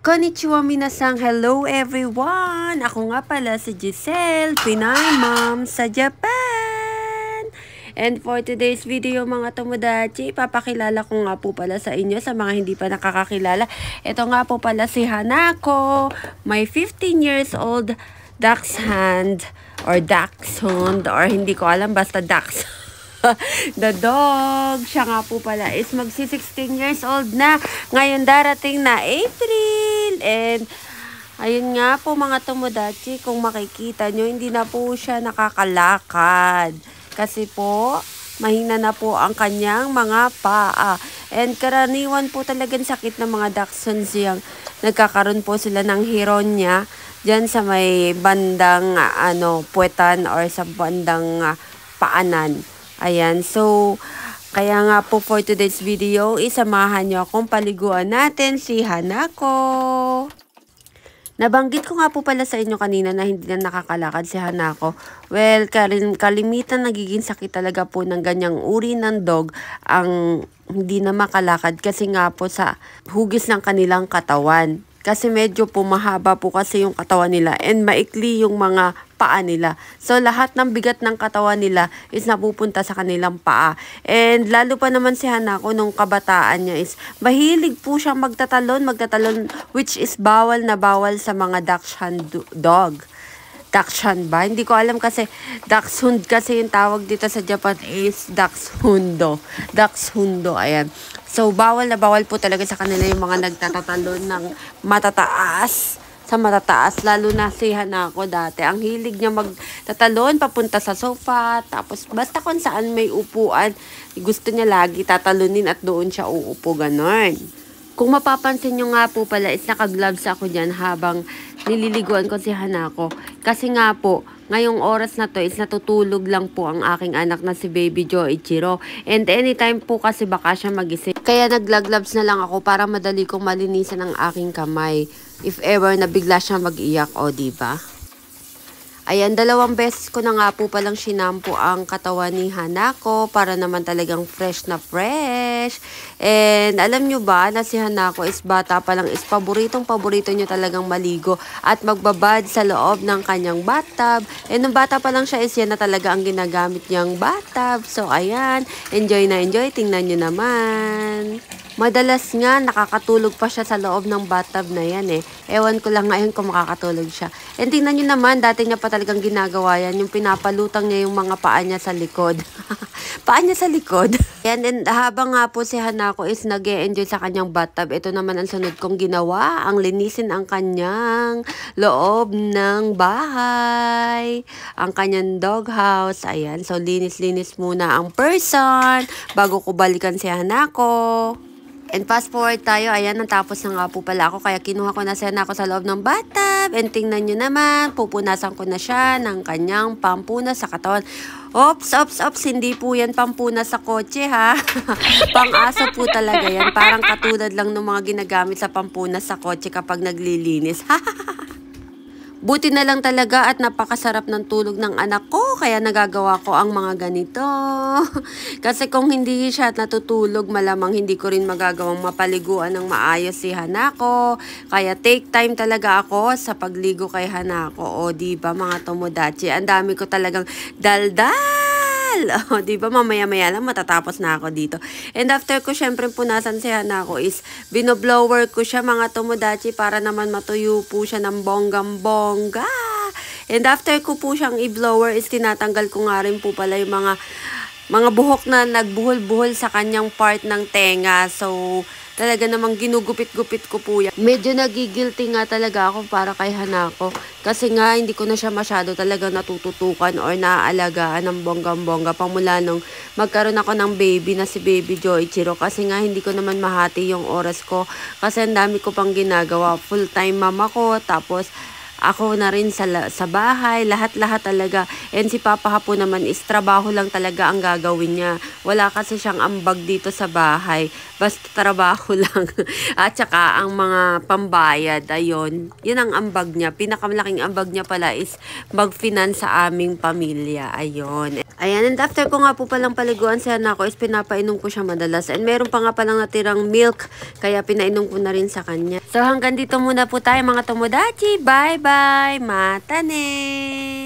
Konnichiwa minasang, hello everyone! Ako nga pala si Giselle, Pinay Mom sa Japan! And for today's video mga tomodachi, papakilala ko nga po pala sa inyo sa mga hindi pa nakakakilala. Ito nga po pala si Hanako, my 15 years old dachshund or dachshund or hindi ko alam basta dachshund. The dog, siya nga po pala is magsi 16 years old na. Ngayon darating na April. And ayun nga po mga tomodachi, kung makikita nyo, hindi na po siya nakakalakad. Kasi po, mahina na po ang kanyang mga paa. And karaniwan po talagang sakit ng mga dachshunds yung nagkakaroon po sila ng hironya dyan sa may bandang puwetan or sa bandang paanan. Ayan, so, kaya nga po for today's video, isamahan nyo akong paliguan natin si Hanako. Nabanggit ko nga po pala sa inyo kanina na hindi na nakakalakad si Hanako. Well, kalimitan nagiging sakit talaga po ng ganyang uri ng dog ang hindi na makalakad kasi nga po sa hugis ng kanilang katawan. Kasi medyo po mahaba po kasi yung katawan nila and maikli yung mga paa nila. So, lahat ng bigat ng katawan nila is napupunta sa kanilang paa. And lalo pa naman si Hanako nung kabataan niya is mahilig po siyang magtatalon which is bawal na bawal sa mga dachshund dog. Dachshund ba? Hindi ko alam kasi dachshund kasi yung tawag dito sa Japan is dachshundo. Dachshundo, ayan. So, bawal na bawal po talaga sa kanila yung mga nagtatatalon ng matataas. Sa matataas, lalo na si Hanako dati. Ang hilig niya magtatalon papunta sa sofa. Tapos, basta kung saan may upuan, gusto niya lagi tatalunin at doon siya uupo, ganon. Kung mapapansin nyo nga po pala is naka-gloves ako dyan habang nililiguan ko si Hanako. Kasi nga po, ngayong oras na to is natutulog lang po ang aking anak na si Baby Joichiro. And anytime po kasi baka siya magising. Kaya nagla-gloves na lang ako para madali kong malinisan ang aking kamay. If ever na bigla siya mag-iyak, o diba? Ayan, 2 beses ko na nga po palang sinampo ang katawan ni Hanako para naman talagang fresh na fresh. And alam nyo ba na si Hanako is bata pa lang is paborito niya talagang maligo at magbabad sa loob ng kanyang bathtub. And nung bata pa lang siya is yan na talaga ang ginagamit niyang bathtub. So ayan, enjoy na enjoy, tingnan nyo naman. Madalas nga, nakakatulog pa siya sa loob ng bathtub na yan eh. Ewan ko lang ngayon kung makakatulog siya. And tingnan nyo naman, dati niya pa talagang ginagawa yan. Yung pinapalutang niya yung mga paa niya sa likod. Paa niya sa likod. Yan, and habang nga po si Hanako is nag-e-enjoy sa kanyang bathtub, ito naman ang sunod kong ginawa. Ang linisin ang kanyang loob ng bahay. Ang kanyang doghouse. Ayan, so linis-linis muna ang person bago ko balikan si Hanako. And fast forward tayo, ayan, natapos na nga po pala ako. Kaya kinuha ko na si Hanako sa loob ng bathtub. And tingnan nyo naman, pupunasan ko na siya ng kanyang pampunas sa katawan. Ops, hindi po yan pampunas sa kotse ha. Pang-aso po talaga yan. Parang katulad lang ng mga ginagamit sa pampunas sa kotse kapag naglilinis. Buti na lang talaga at napakasarap ng tulog ng anak ko, kaya nagagawa ko ang mga ganito. Kasi kung hindi siya natutulog, malamang hindi ko rin magagawang mapaliguan ng maayos si Hanako. Kaya take time talaga ako sa pagligo kay Hanako. O diba mga tomodachi, ang dami ko talagang daldal. O, diba, mamaya-maya lang matatapos na ako dito. And after ko syempre punasan si Hanako is binoblower ko siya mga tomodachi para naman matuyo po siya ng bonggang-bongga. And after ko po siyang i-blower is tinatanggal ko nga rin po pala yung mga buhok na nagbuhol-buhol sa kanyang part ng tenga. So, talaga namang ginugupit-gupit ko po yan. Medyo nagigilty nga talaga ako para kay Hanako. Kasi nga, hindi ko na siya masyado talaga natututukan or naaalagaan ng bonggang-bongga. Pamula nung magkaroon ako ng baby na si Baby Joichiro. Kasi nga, hindi ko naman mahati yung oras ko. Kasi ang dami ko pang ginagawa. Full-time mama ko. Tapos, ako na rin sa bahay, lahat-lahat talaga. And si Papa po naman is trabaho lang talaga ang gagawin niya. Wala kasi siyang ambag dito sa bahay. Basta trabaho lang. At saka ang mga pambayad, ayun. Yun ang ambag niya. Pinakamalaking ambag niya pala is mag-finance sa aming pamilya. Ayun. Ayan, and after ko nga po palang paliguan si anak ko is pinapainom ko siya madalas. And meron pa nga palang natirang milk, kaya pinainom ko na rin sa kanya. So hanggang dito muna po tayo mga tomodachi. Bye-bye! Matane!